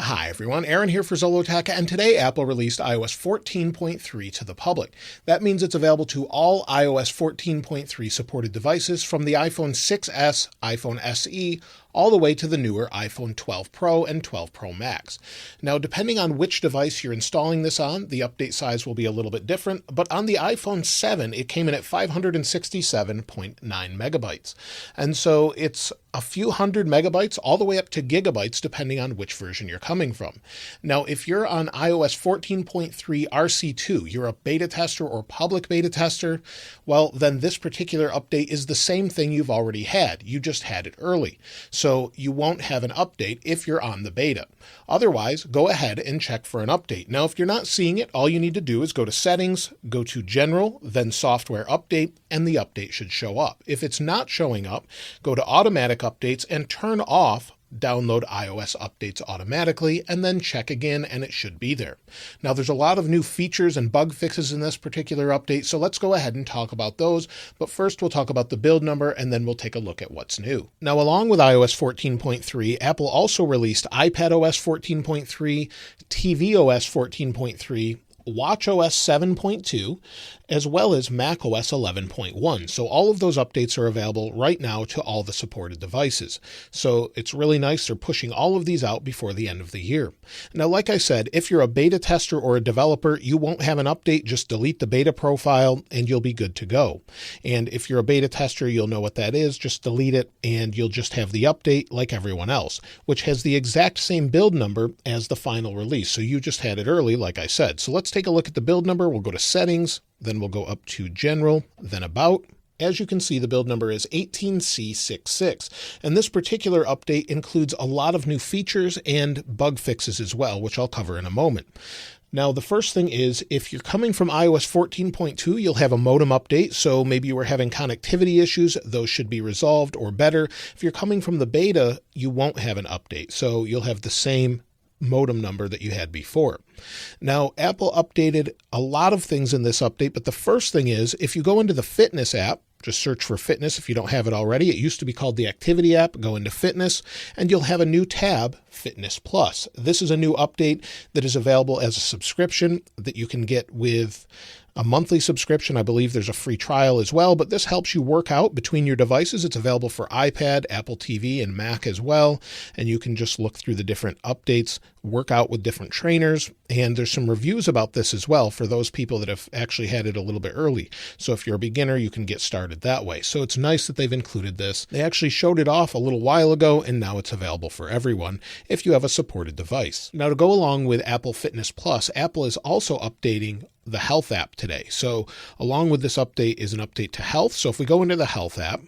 Hi everyone, Aaron here for Zollotech, and today Apple released iOS 14.3 to the public. That means it's available to all iOS 14.3 supported devices from the iPhone 6s, iPhone SE, all the way to the newer iPhone 12 Pro and 12 Pro Max. Now, depending on which device you're installing this on, the update size will be a little bit different, but on the iPhone 7, it came in at 567.9 megabytes. And so it's a few hundred megabytes all the way up to gigabytes, depending on which version you're coming from. Now, if you're on iOS 14.3 RC2, you're a beta tester or public beta tester, well, then this particular update is the same thing you've already had. You just had it early. So you won't have an update if you're on the beta. Otherwise, go ahead and check for an update. Now, if you're not seeing it, all you need to do is go to Settings, go to General, then Software Update, and the update should show up. If it's not showing up, go to Automatic Updates and turn off Download iOS updates automatically, and then check again, and it should be there. Now, there's a lot of new features and bug fixes in this particular update, so let's go ahead and talk about those. But first, we'll talk about the build number, and then we'll take a look at what's new. Now, along with iOS 14.3, Apple also released iPadOS 14.3, tvOS 14.3, watchOS 7.2, as well as macOS 11.1. So all of those updates are available right now to all the supported devices. So it's really nice they're pushing all of these out before the end of the year. Now, like I said, if you're a beta tester or a developer, you won't have an update. Just delete the beta profile and you'll be good to go. And if you're a beta tester, you'll know what that is. Just delete it and you'll just have the update like everyone else, which has the exact same build number as the final release. So you just had it early, like I said. So let's take a look at the build number. We'll go to Settings, then we'll go up to General, then About. As you can see, the build number is 18C66, and this particular update includes a lot of new features and bug fixes as well, which I'll cover in a moment. Now, the first thing is, if you're coming from iOS 14.2, you'll have a modem update, so maybe you were having connectivity issues. Those should be resolved or better. If you're coming from the beta, you won't have an update, so you'll have the same modem number that you had before. Now, Apple updated a lot of things in this update, but the first thing is, if you go into the Fitness app, just search for Fitness if you don't have it already. It used to be called the Activity app. Go into Fitness, and you'll have a new tab, Fitness Plus. This is a new update that is available as a subscription that you can get with a monthly subscription. I believe there's a free trial as well, but this helps you work out between your devices. It's available for iPad, Apple TV, and Mac as well. And you can just look through the different updates, work out with different trainers. And there's some reviews about this as well for those people that have actually had it a little bit early. So if you're a beginner, you can get started that way. So it's nice that they've included this. They actually showed it off a little while ago, and now it's available for everyone if you have a supported device. Now, to go along with Apple Fitness Plus, Apple is also updating the Health app today. So along with this update is an update to Health. So if we go into the Health app,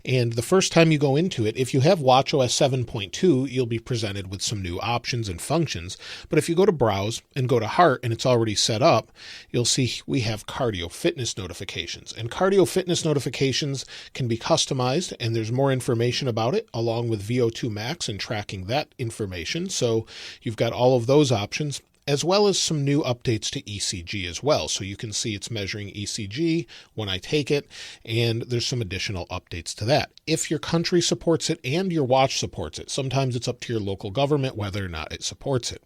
and the first time you go into it, if you have watchOS 7.2, you'll be presented with some new options and functions. But if you go to Browse and go to Heart and it's already set up, you'll see we have cardio fitness notifications. And cardio fitness notifications can be customized, and there's more information about it along with VO2 Max and tracking that information. So you've got all of those options, as well as some new updates to ECG as well. So you can see it's measuring ECG when I take it, and there's some additional updates to that. If your country supports it and your watch supports it, sometimes it's up to your local government whether or not it supports it.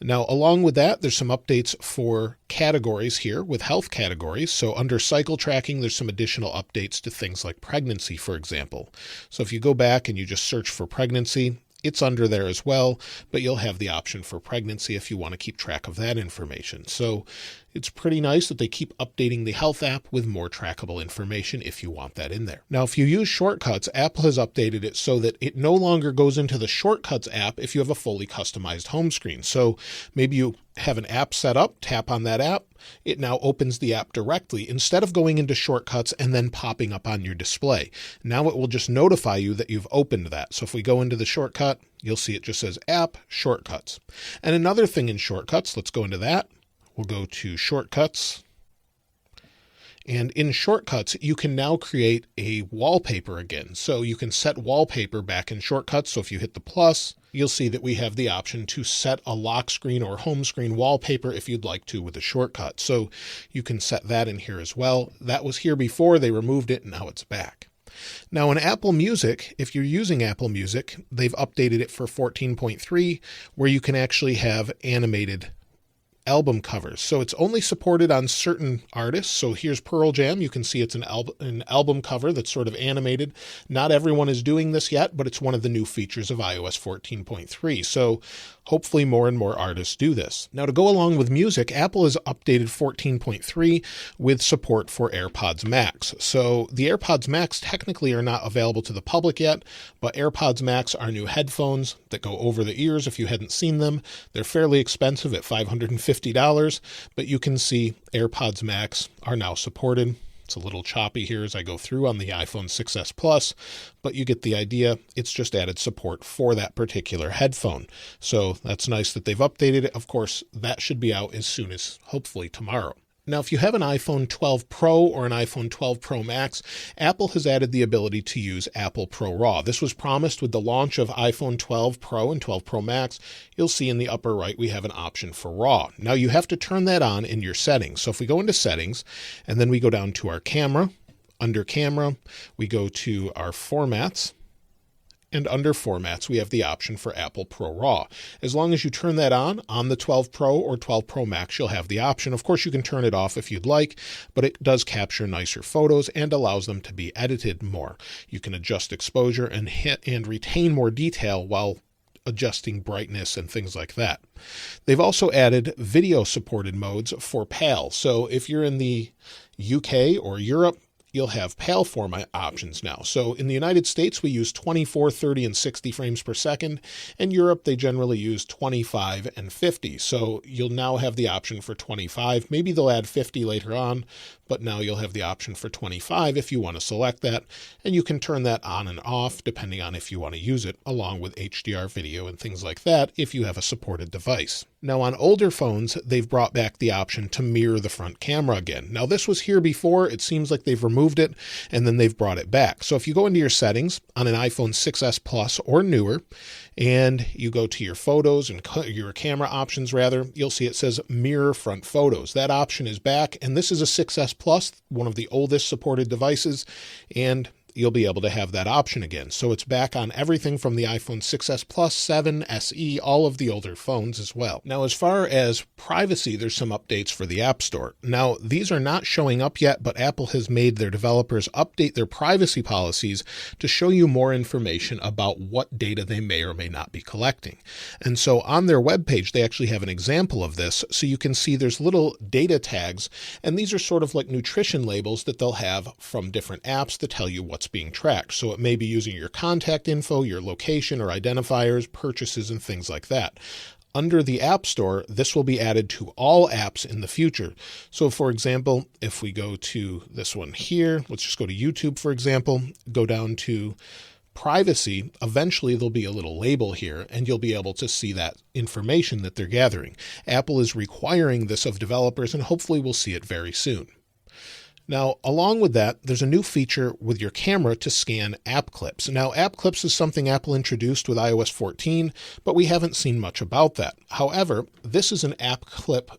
Now, along with that, there's some updates for categories here with health categories. So under cycle tracking, there's some additional updates to things like pregnancy, for example. So if you go back and you just search for pregnancy, it's under there as well, but you'll have the option for pregnancy if you want to keep track of that information. So it's pretty nice that they keep updating the Health app with more trackable information if you want that in there. Now, if you use shortcuts, Apple has updated it so that it no longer goes into the Shortcuts app if you have a fully customized home screen. So maybe you have an app set up, tap on that app, it now opens the app directly instead of going into Shortcuts and then popping up on your display. Now it will just notify you that you've opened that. So if we go into the shortcut, you'll see it just says App Shortcuts. And another thing in Shortcuts, let's go into that. We'll go to Shortcuts. And in Shortcuts, you can now create a wallpaper again. So you can set wallpaper back in Shortcuts. So if you hit the plus, you'll see that we have the option to set a lock screen or home screen wallpaper if you'd like to with a shortcut. So you can set that in here as well. That was here before, they removed it, and now it's back. Now in Apple Music, if you're using Apple Music, they've updated it for 14.3, where you can actually have animated album covers. So it's only supported on certain artists. So here's Pearl Jam. You can see it's an album cover that's sort of animated. Not everyone is doing this yet, but it's one of the new features of iOS 14.3. So hopefully more and more artists do this. Now to go along with music, Apple has updated 14.3 with support for AirPods Max. So the AirPods Max technically are not available to the public yet, but AirPods Max are new headphones that go over the ears if you hadn't seen them. They're fairly expensive at $550, but you can see AirPods Max are now supported. It's a little choppy here as I go through on the iPhone 6s Plus, but you get the idea. It's just added support for that particular headphone. So that's nice that they've updated it. Of course, that should be out as soon as hopefully tomorrow. Now, if you have an iPhone 12 Pro or an iPhone 12 Pro Max, Apple has added the ability to use Apple Pro RAW. This was promised with the launch of iPhone 12 Pro and 12 Pro Max. You'll see in the upper right, we have an option for RAW. Now, you have to turn that on in your settings. So if we go into settings and then we go down to our camera, under camera, we go to our formats. And under formats, we have the option for Apple Pro RAW. As long as you turn that on the 12 Pro or 12 Pro Max, you'll have the option. Of course, you can turn it off if you'd like, but it does capture nicer photos and allows them to be edited more. You can adjust exposure and retain more detail while adjusting brightness and things like that. They've also added video supported modes for PAL. So if you're in the UK or Europe, you'll have PAL format options now. So in the United States, we use 24, 30, and 60 frames per second. In Europe, they generally use 25 and 50. So you'll now have the option for 25. Maybe they'll add 50 later on, but now you'll have the option for 25 if you want to select that. And you can turn that on and off depending on if you want to use it, along with HDR video and things like that if you have a supported device. Now on older phones, they've brought back the option to mirror the front camera again. Now this was here before. It seems like they've removed it and then they've brought it back. So if you go into your settings on an iPhone 6s Plus or newer, and you go to your photos and your camera options rather, you'll see it says mirror front photos. That option is back, and this is a 6s Plus, one of the oldest supported devices, and you'll be able to have that option again. So it's back on everything from the iPhone 6s Plus, 7, SE, all of the older phones as well. Now, as far as privacy, there's some updates for the App Store. Now, these are not showing up yet, but Apple has made their developers update their privacy policies to show you more information about what data they may or may not be collecting. And so on their webpage, they actually have an example of this. So you can see there's little data tags, and these are sort of like nutrition labels that they'll have from different apps to tell you what's being tracked. So it may be using your contact info, your location or identifiers, purchases, and things like that. Under the App Store, this will be added to all apps in the future. So for example, if we go to this one here, let's just go to YouTube, for example, go down to privacy, eventually there'll be a little label here and you'll be able to see that information that they're gathering. Apple is requiring this of developers and hopefully we'll see it very soon. Now, along with that, there's a new feature with your camera to scan app clips. Now, app clips is something Apple introduced with iOS 14, but we haven't seen much about that. However, this is an app clip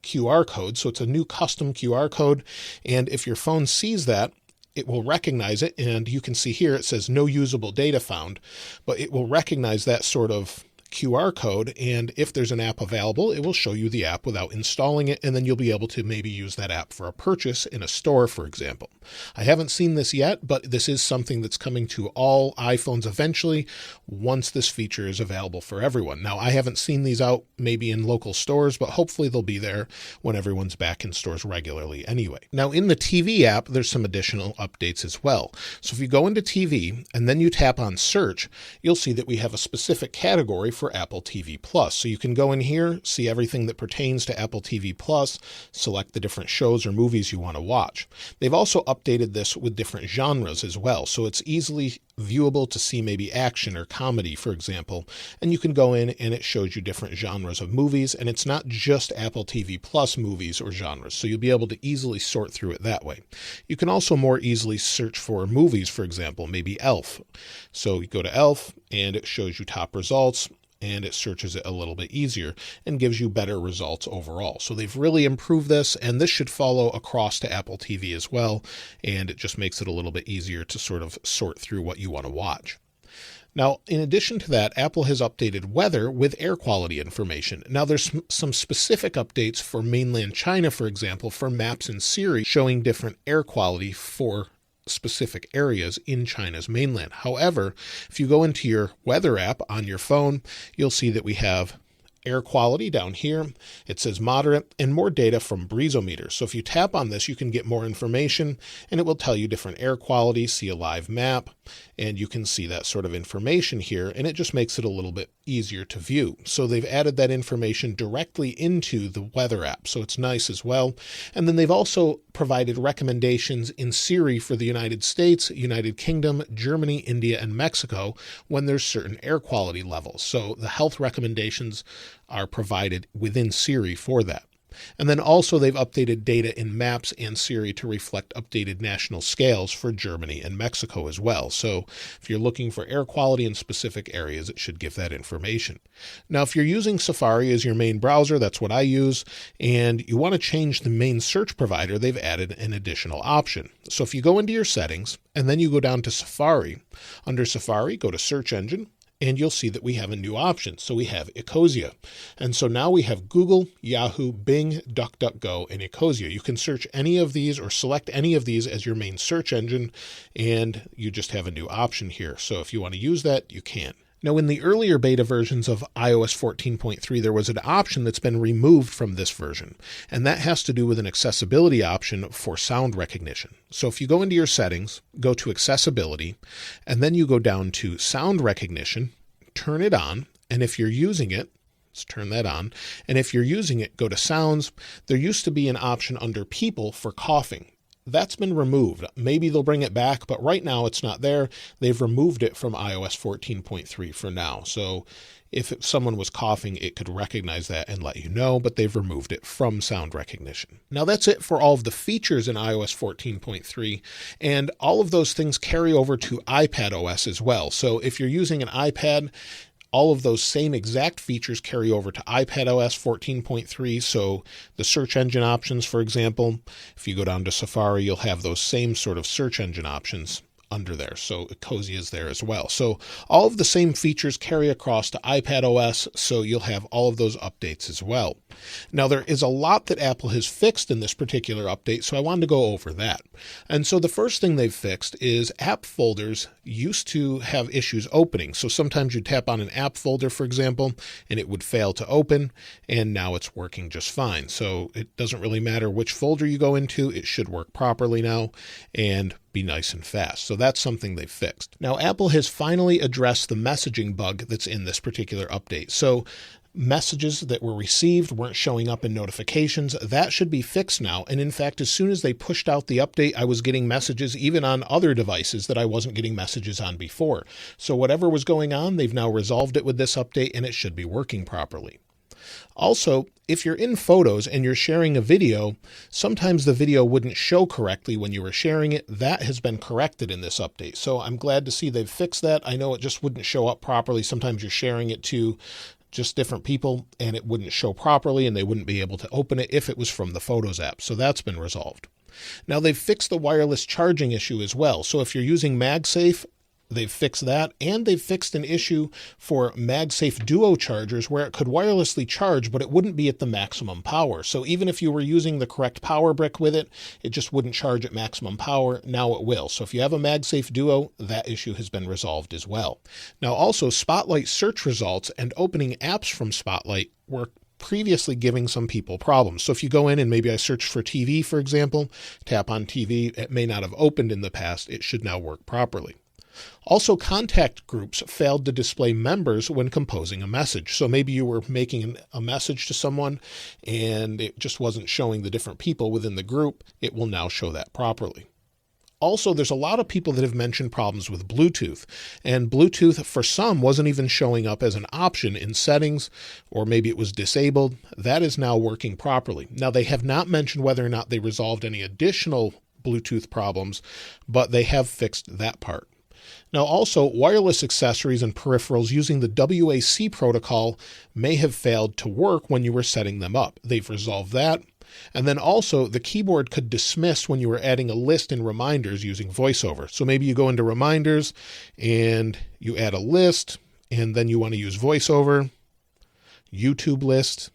QR code, so it's a new custom QR code, and if your phone sees that, it will recognize it, and you can see here it says no usable data found, but it will recognize that sort of QR code, and if there's an app available, it will show you the app without installing it, and then you'll be able to maybe use that app for a purchase in a store, for example. I haven't seen this yet, but this is something that's coming to all iPhones eventually once this feature is available for everyone. Now, I haven't seen these out maybe in local stores, but hopefully they'll be there when everyone's back in stores regularly anyway. Now, in the TV app, there's some additional updates as well. So if you go into TV and then you tap on search, you'll see that we have a specific category for Apple TV Plus. So you can go in here, see everything that pertains to Apple TV Plus, select the different shows or movies you want to watch. They've also updated this with different genres as well. So it's easily viewable to see maybe action or comedy, for example, and you can go in and it shows you different genres of movies, and it's not just Apple TV Plus movies or genres, so you'll be able to easily sort through it that way. You can also more easily search for movies, for example, maybe Elf. So you go to Elf and it shows you top results. and it searches it a little bit easier and gives you better results overall. So they've really improved this, and this should follow across to Apple TV as well, and it just makes it a little bit easier to sort of sort through what you want to watch. Now, in addition to that, Apple has updated weather with air quality information. Now, there's some specific updates for mainland China, for example, for Maps and Siri, showing different air quality for specific areas in China's mainland. However, if you go into your weather app on your phone, you'll see that we have air quality down here. It says moderate and more data from breezometer. So if you tap on this, you can get more information, and it will tell you different air quality, see a live map, and you can see that sort of information here, and it just makes it a little bit easier to view. So they've added that information directly into the weather app, so it's nice as well. And then they've also provided recommendations in Siri for the United States, United Kingdom, Germany, India, and Mexico when there's certain air quality levels. So the health recommendations are provided within Siri for that. And then also they've updated data in Maps and Siri to reflect updated national scales for Germany and Mexico as well. So if you're looking for air quality in specific areas, it should give that information. Now, if you're using Safari as your main browser, that's what I use, and you want to change the main search provider, they've added an additional option. So if you go into your settings and then you go down to Safari, under Safari, go to Search Engine, and you'll see that we have a new option. So we have Ecosia. And so now we have Google, Yahoo, Bing, DuckDuckGo, and Ecosia. You can search any of these or select any of these as your main search engine, and you just have a new option here. So if you want to use that, you can. Now, in the earlier beta versions of iOS 14.3, there was an option that's been removed from this version, and that has to do with an accessibility option for sound recognition. So if you go into your settings, go to accessibility, and then you go down to sound recognition, turn it on, and if you're using it, let's turn that on, and if you're using it, go to sounds. There used to be an option under people for coughing. That's been removed. Maybe they'll bring it back, but right now it's not there. They've removed it from iOS 14.3 for now. So if someone was coughing, it could recognize that and let you know, but they've removed it from sound recognition. Now that's it for all of the features in iOS 14.3, and all of those things carry over to iPadOS as well. So if you're using an iPad, all of those same exact features carry over to iPadOS 14.3. So the search engine options, for example, if you go down to Safari, you'll have those same sort of search engine options under there. So Ecosia is there as well. So all of the same features carry across to iPadOS, so you'll have all of those updates as well. Now, there is a lot that Apple has fixed in this particular update, so I wanted to go over that. And so the first thing they've fixed is app folders used to have issues opening. So sometimes you'd tap on an app folder, for example, and it would fail to open, and now it's working just fine. So it doesn't really matter which folder you go into, it should work properly now and be nice and fast. So that's something they've fixed. Now, Apple has finally addressed the messaging bug that's in this particular update. So messages that were received weren't showing up in notifications. That should be fixed now. And in fact, as soon as they pushed out the update, I was getting messages even on other devices that I wasn't getting messages on before. So whatever was going on, they've now resolved it with this update, and it should be working properly. Also, if you're in Photos and you're sharing a video, sometimes the video wouldn't show correctly when you were sharing it. That has been corrected in this update. So I'm glad to see they've fixed that. I know it just wouldn't show up properly. Sometimes you're sharing it to just different people and it wouldn't show properly and they wouldn't be able to open it if it was from the Photos app. So that's been resolved. Now they've fixed the wireless charging issue as well. So if you're using MagSafe, they've fixed that, and they've fixed an issue for MagSafe Duo chargers where it could wirelessly charge, but it wouldn't be at the maximum power. So even if you were using the correct power brick with it, it just wouldn't charge at maximum power. Now it will. So if you have a MagSafe Duo, that issue has been resolved as well. Now also, Spotlight search results and opening apps from Spotlight were previously giving some people problems. So if you go in and maybe I search for TV, for example, tap on TV, it may not have opened in the past. It should now work properly. Also, contact groups failed to display members when composing a message. So maybe you were making a message to someone and it just wasn't showing the different people within the group. It will now show that properly. Also, there's a lot of people that have mentioned problems with Bluetooth, and Bluetooth for some wasn't even showing up as an option in settings, or maybe it was disabled. That is now working properly. Now, they have not mentioned whether or not they resolved any additional Bluetooth problems, but they have fixed that part. Now also, wireless accessories and peripherals using the WAC protocol may have failed to work when you were setting them up. They've resolved that. And then also the keyboard could dismiss when you were adding a list in reminders using VoiceOver. So maybe you go into reminders and you add a list, and then you want to use VoiceOver, YouTube list.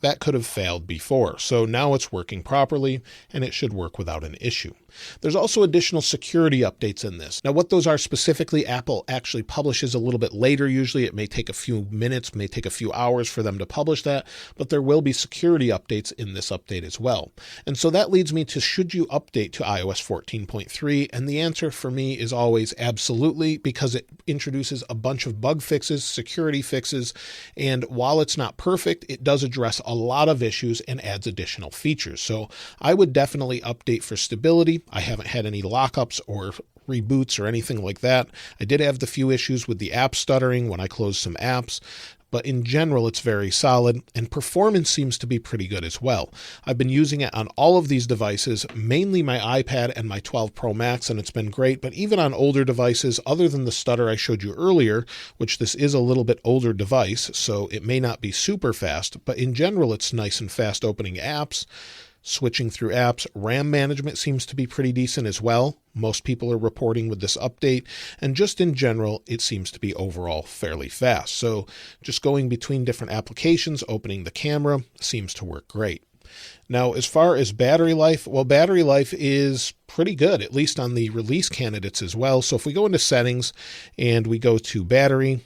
That could have failed before. So now it's working properly and it should work without an issue. There's also additional security updates in this. Now, what those are specifically, Apple actually publishes a little bit later. Usually it may take a few minutes, may take a few hours for them to publish that, but there will be security updates in this update as well. And so that leads me to, should you update to iOS 14.3? And the answer for me is always absolutely, because it introduces a bunch of bug fixes, security fixes, and while it's not perfect, it does address a lot of issues and adds additional features. So I would definitely update for stability. I haven't had any lockups or reboots or anything like that. I did have the few issues with the app stuttering when I closed some apps, but in general, it's very solid, and performance seems to be pretty good as well. I've been using it on all of these devices, mainly my iPad and my 12 Pro Max, and it's been great. But even on older devices, other than the stutter I showed you earlier, which this is a little bit older device, so it may not be super fast, but in general, it's nice and fast opening apps. Switching through apps, RAM management seems to be pretty decent as well. Most people are reporting with this update, and just in general, it seems to be overall fairly fast. So just going between different applications, opening the camera seems to work great. Now, as far as battery life, well, battery life is pretty good, at least on the release candidates as well. So if we go into settings and we go to battery,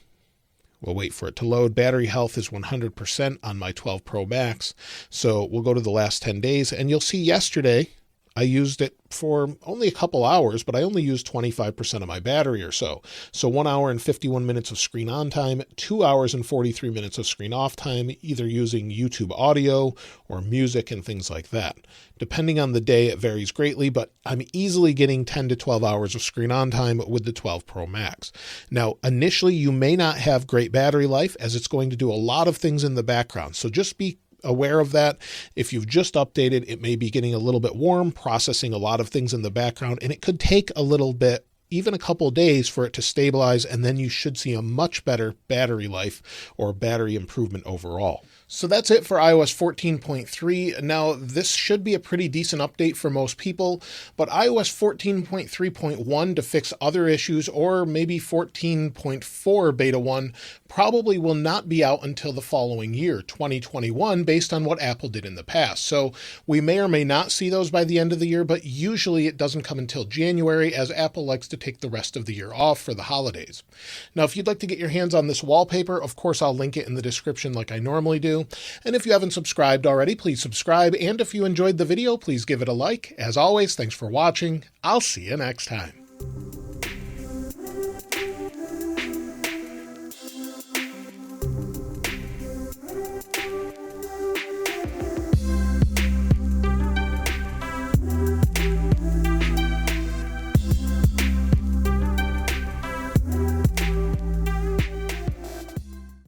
we'll wait for it to load. Battery health is 100% on my 12 Pro Max. So we'll go to the last 10 days, and you'll see yesterday I used it for only a couple hours, but I only used 25% of my battery or so. So 1 hour and 51 minutes of screen on time, 2 hours and 43 minutes of screen off time, either using YouTube audio or music and things like that. Depending on the day, it varies greatly, but I'm easily getting 10 to 12 hours of screen on time with the 12 Pro Max. Now, initially, you may not have great battery life, as it's going to do a lot of things in the background. So just be aware of that. If you've just updated, it may be getting a little bit warm, processing a lot of things in the background, and it could take a little bit, even a couple days, for it to stabilize, and then you should see a much better battery life or battery improvement overall. So that's it for iOS 14.3. Now, this should be a pretty decent update for most people, but iOS 14.3.1 to fix other issues, or maybe 14.4 beta 1, probably will not be out until the following year, 2021, based on what Apple did in the past. So we may or may not see those by the end of the year, but usually it doesn't come until January, as Apple likes to take the rest of the year off for the holidays. Now, if you'd like to get your hands on this wallpaper, of course, I'll link it in the description like I normally do. And if you haven't subscribed already, please subscribe. And if you enjoyed the video, please give it a like. As always, thanks for watching. I'll see you next time.